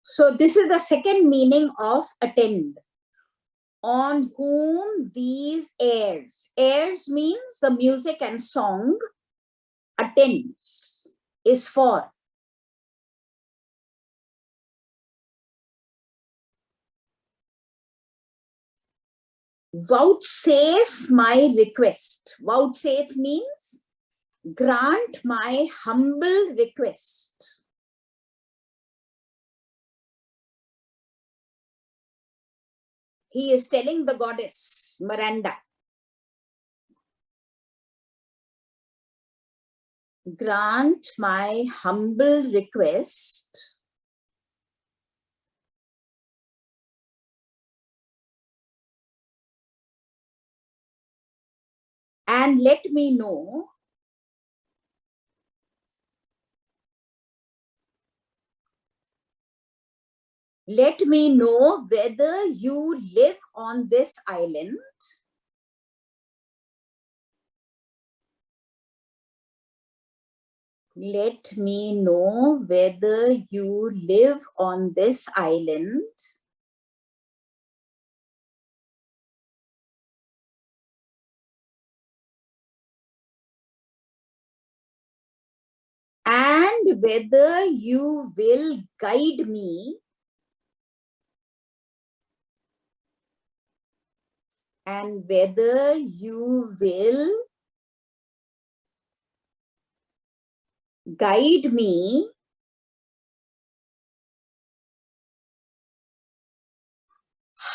So this is the second meaning of attend. On whom these airs. Airs means the music and song. Attends is for. Vouchsafe my request. Vouchsafe means grant my humble request. He is telling the goddess Miranda, grant my humble request and let me know whether you live on this island let me know whether you live on this island and whether you will guide me and whether you will guide me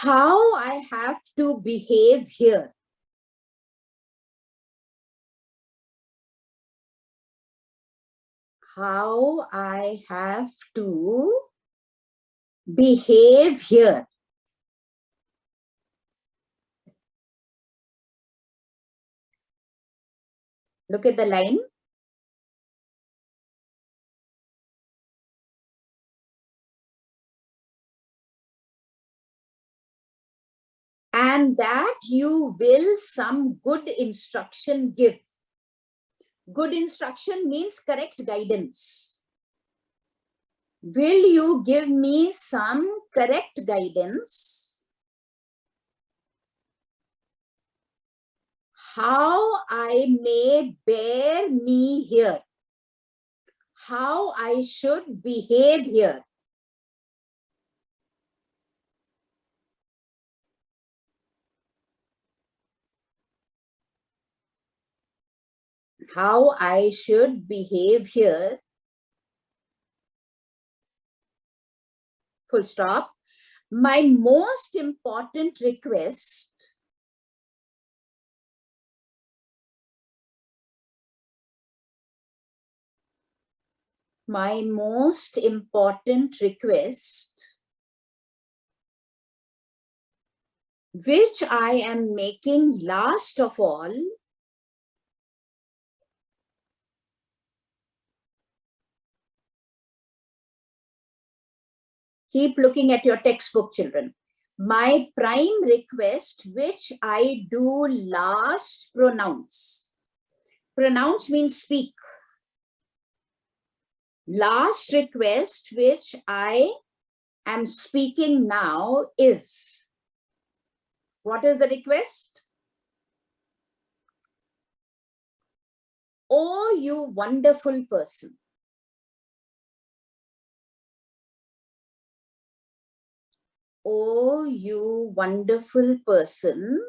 how I have to behave here. How I have to behave here. Look at the line. And that you will some good instruction give. Good instruction means correct guidance. Will you give me some correct guidance? How I may bear me here. How I should behave here. How I should behave here. Full stop. My most important request which I am making last of all, keep looking at your textbook, children. My prime request, which I do last pronounce. Pronounce means speak. Last request, which I am speaking now is. What is the request? Oh, you wonderful person. Oh, you wonderful person.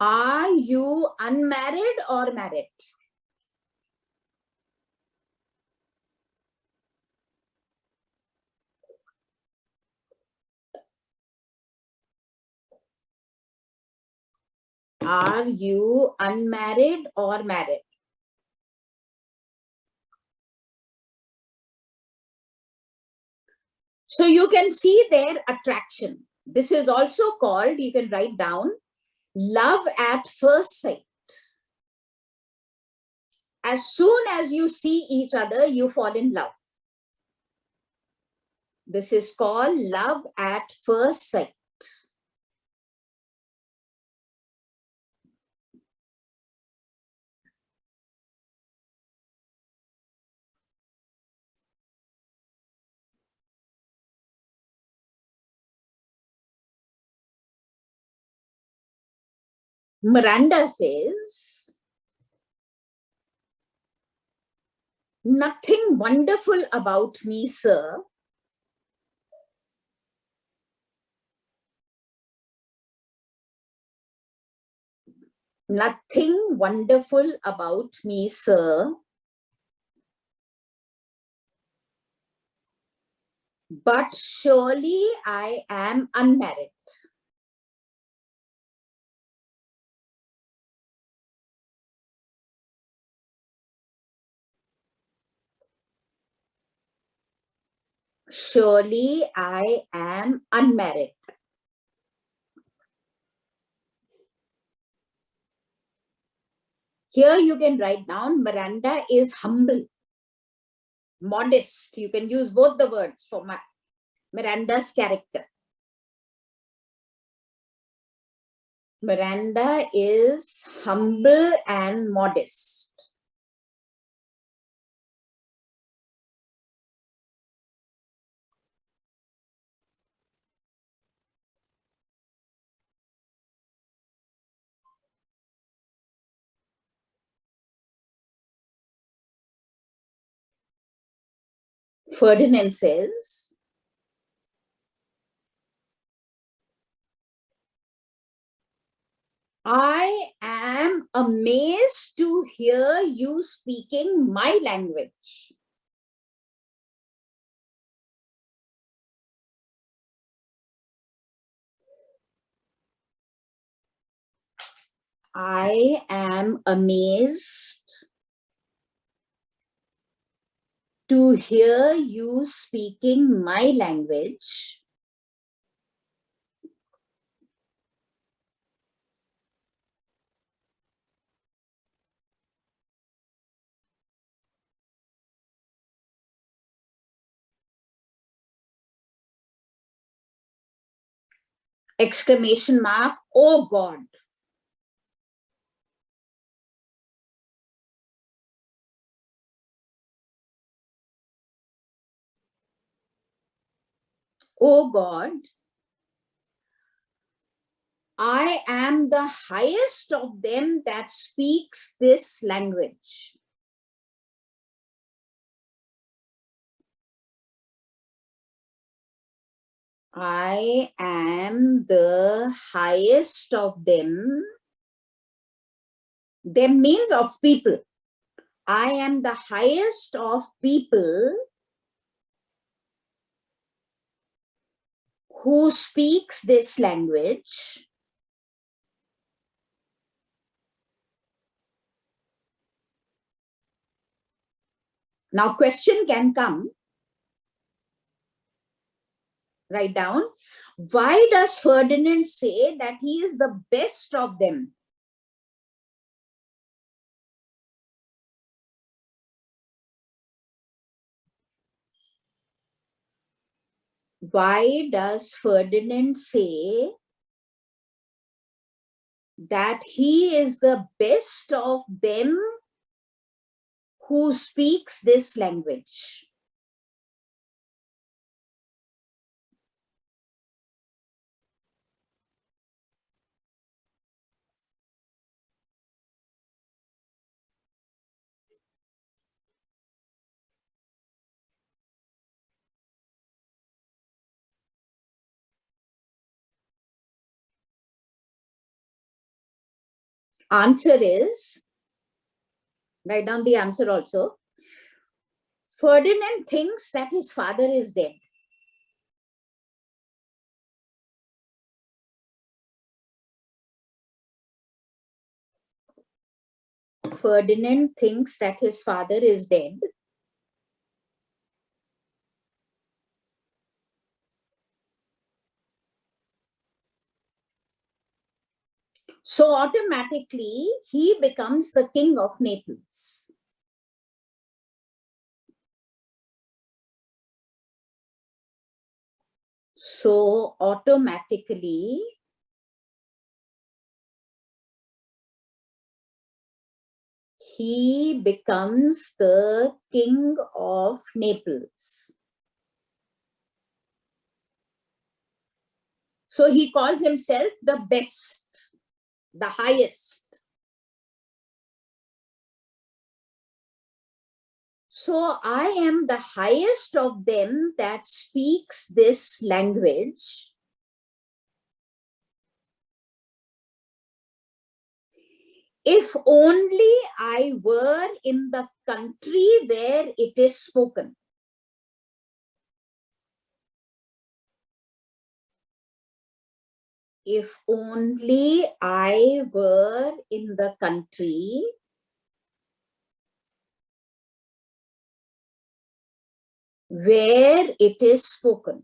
Are you unmarried or married? Are you unmarried or married? So you can see their attraction. This is also called, you can write down, love at first sight. As soon as you see each other, you fall in love. This is called love at first sight. Miranda says, nothing wonderful about me, sir. Nothing wonderful about me, sir. But surely I am unmarried. Surely I am unmarried. Here you can write down Miranda is humble, modest. You can use both the words for Miranda's character. Miranda is humble and modest. Ferdinand says, I am amazed to hear you speaking my language. I am amazed to hear you speaking my language. Exclamation mark, oh God. Oh God, I am the highest of them that speaks this language. I am the highest of them. Them means of people. I am the highest of people who speaks this language. Now question can come. Write down. Why does Ferdinand say that he is the best of them? Why does Ferdinand say that he is the best of them who speaks this language? Answer is, write down the answer also. Ferdinand thinks that his father is dead. Ferdinand thinks that his father is dead. So automatically he becomes the king of Naples. So automatically he becomes the king of Naples. So he calls himself the best. the highest. So I am the highest of them that speaks this language. If only I were in the country where it is spoken. If only I were in the country where it is spoken.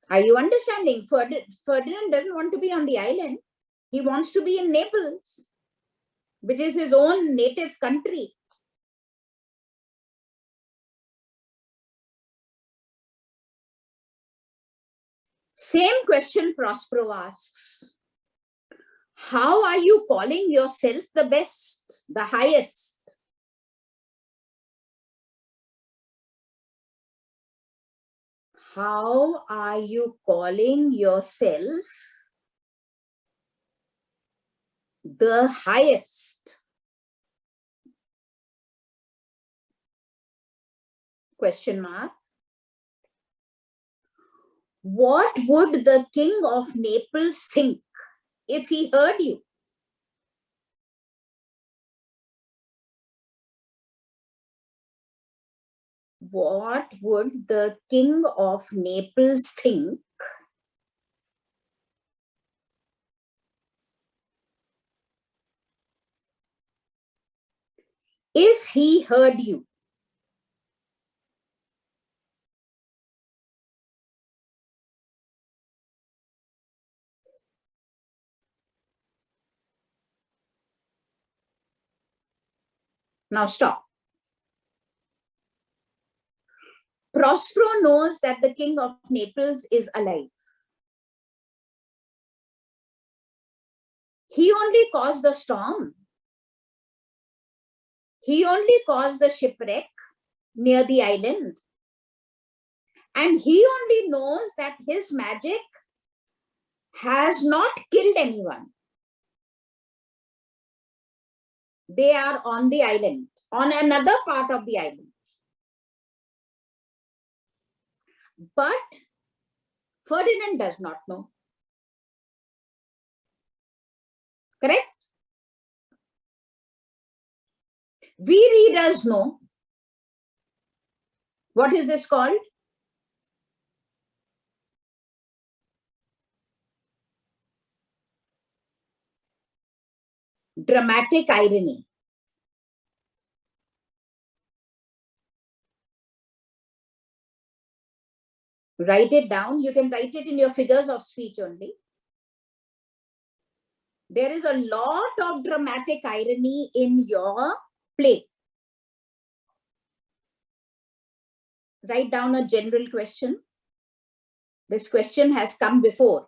Are you understanding? Ferdinand doesn't want to be on the island. He wants to be in Naples, which is his own native country. Same question Prospero asks. How are you calling yourself the best, the highest? How are you calling yourself the highest? Question mark. What would the king of Naples think if he heard you? What would the king of Naples think if he heard you? Now stop. Prospero knows that the king of Naples is alive. He only caused the storm. He only caused the shipwreck near the island. And he only knows that his magic has not killed anyone. They are on the island, on another part of the island. But Ferdinand does not know. Correct? We readers know. What is this called? Dramatic irony. Write it down. You can write it in your figures of speech only. There is a lot of dramatic irony in your play. Write down a general question. This question has come before.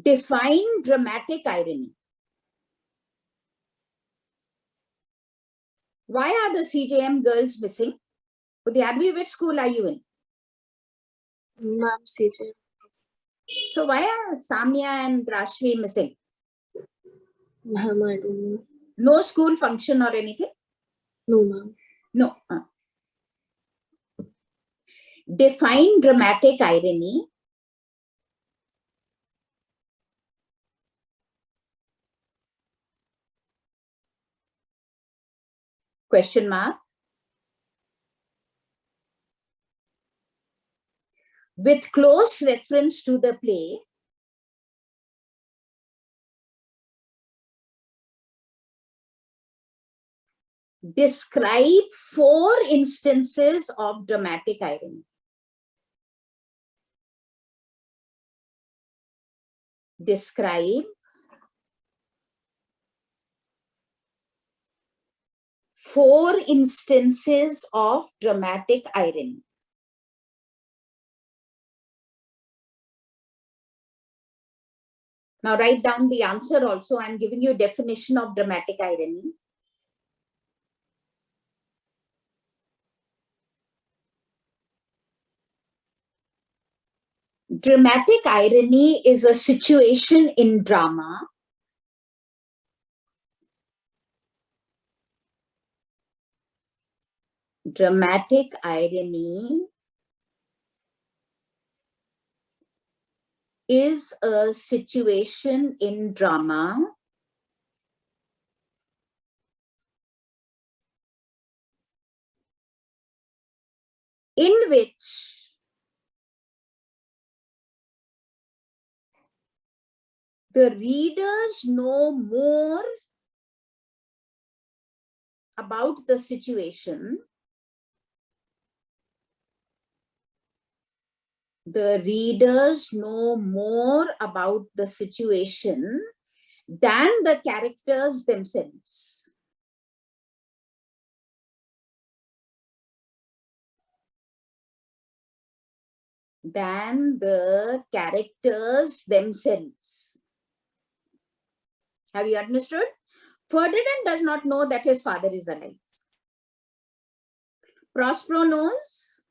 Define dramatic irony. Why are the CJM girls missing? Udyadvi, which school are you in? Maam, CJ. So why are Samya and Rashmi missing? Ma'am, I don't know. No school function or anything? No, ma'am. No. Define dramatic irony. Question mark. With close reference to the play, describe 4 instances of dramatic irony. Describe 4 instances of dramatic irony. Now write down the answer also. I'm giving you a definition of dramatic irony. Dramatic irony is a situation in drama dramatic irony is a situation in drama in which the readers know more about the situation. The readers know more about the situation than the characters themselves. Than the characters themselves. Have you understood? Ferdinand does not know that his father is alive. Prospero knows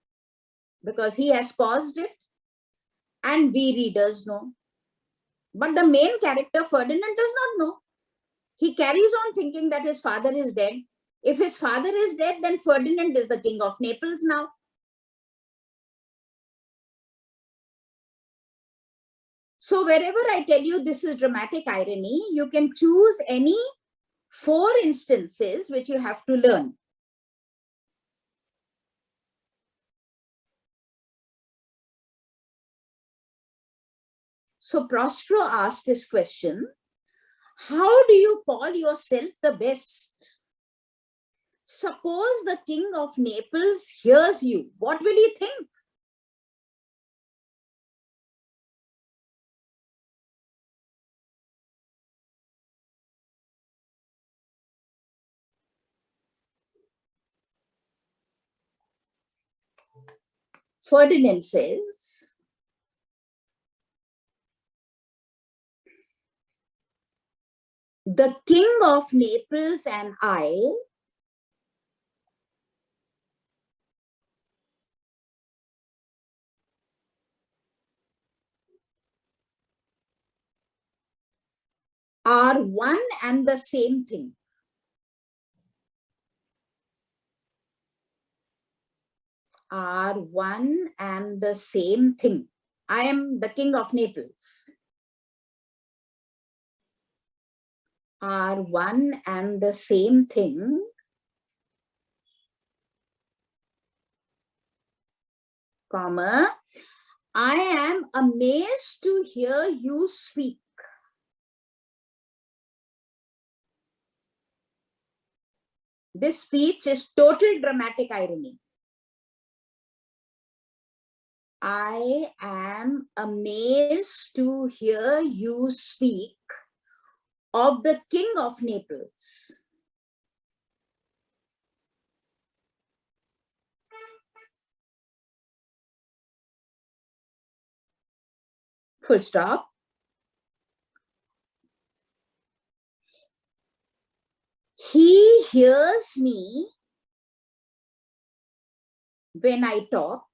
because he has caused it, and we readers know. But the main character, Ferdinand, does not know. He carries on thinking that his father is dead. If his father is dead, then Ferdinand is the king of Naples now. So wherever I tell you this is dramatic irony, you can choose any 4 instances which you have to learn. So Prospero asked this question, how do you call yourself the best? Suppose the king of Naples hears you, what will he think? Ferdinand says, the king of Naples and I are one and the same thing. Are one and the same thing. I am the king of Naples. Are one and the same thing. Comma, I am amazed to hear you speak. This speech is total dramatic irony. I am amazed to hear you speak of the king of Naples. Full stop. He hears me when I talk.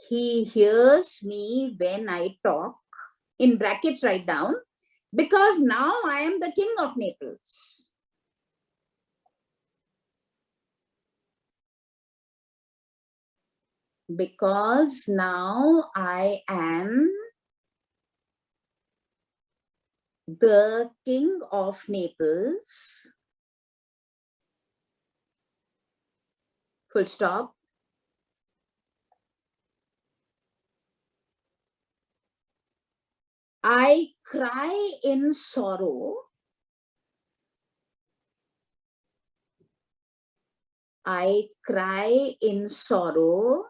He hears me when I talk. In brackets, write down, because now I am the king of Naples. Because now I am the king of Naples. Full stop. I cry in sorrow. I cry in sorrow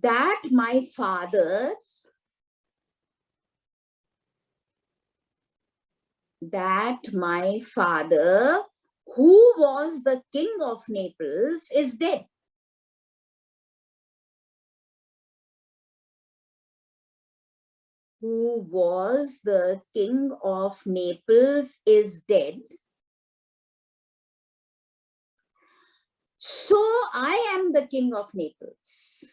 that my father Who was the king of Naples is dead. Who was the king of Naples is dead. So I am the king of Naples.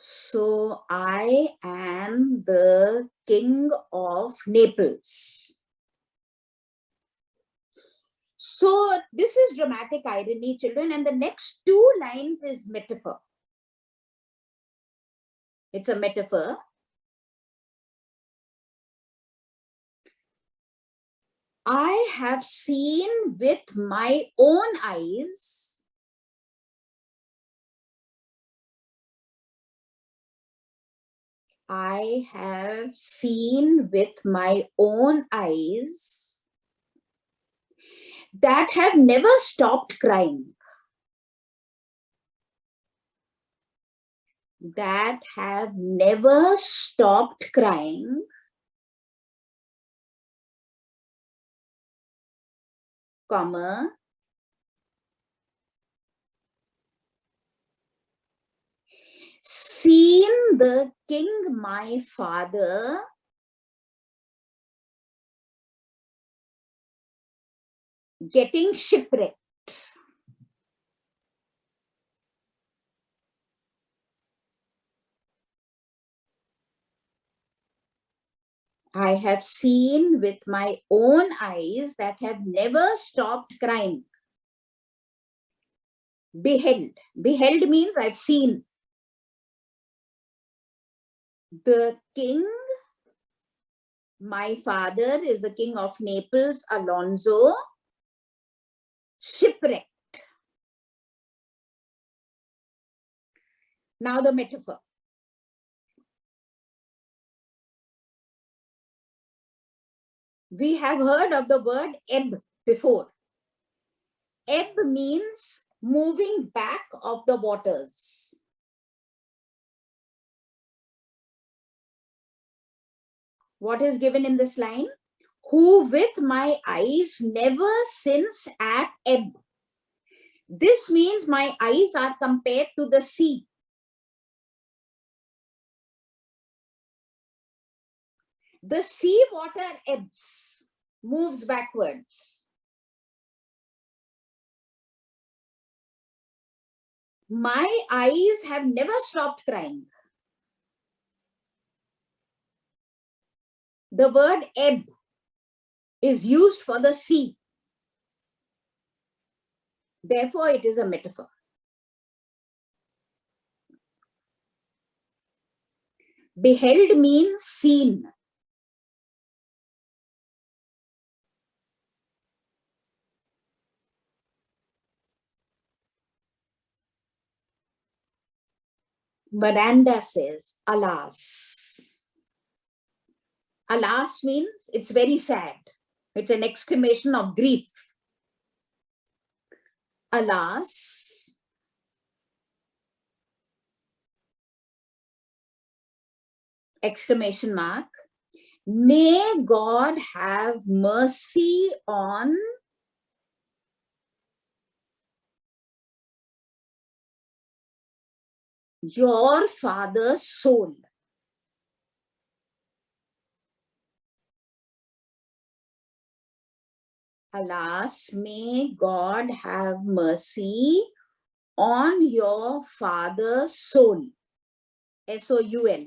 So I am the king of Naples. So this is dramatic irony, children, and the next two lines is metaphor. It's a metaphor. I have seen with my own eyes I have seen with my own eyes that have never stopped crying. That have never stopped crying, comma, seen the king my father getting shipwrecked. I have seen with my own eyes that have never stopped crying. Beheld. Beheld means I've seen. The king, my father, is the king of Naples, Alonso, shipwrecked. Now the metaphor. We have heard of the word ebb before. Ebb means moving back of the waters. What is given in this line? Who with my eyes never since at ebb. This means my eyes are compared to the sea. The sea water ebbs, moves backwards. My eyes have never stopped crying. The word ebb is used for the sea. Therefore, it is a metaphor. Beheld means seen. Miranda says, alas. Alas means it's very sad. It's an exclamation of grief. Alas, exclamation mark. May God have mercy on your father's soul. Alas, may God have mercy on your father's soul. S-O-U-L.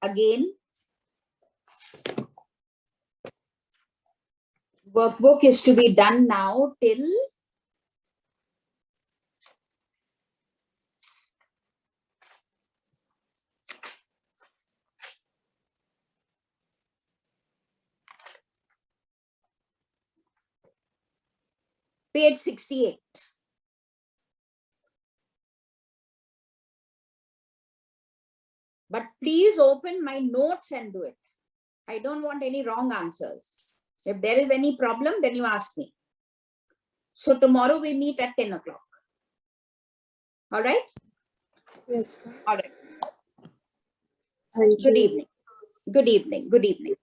Again, workbook is to be done now till page 68. But please open my notes and do it. I don't want any wrong answers. If there is any problem, then you ask me. So tomorrow we meet at 10 o'clock. All right? Yes, ma'am. All right. Thank Good you. evening. Good evening. Good evening.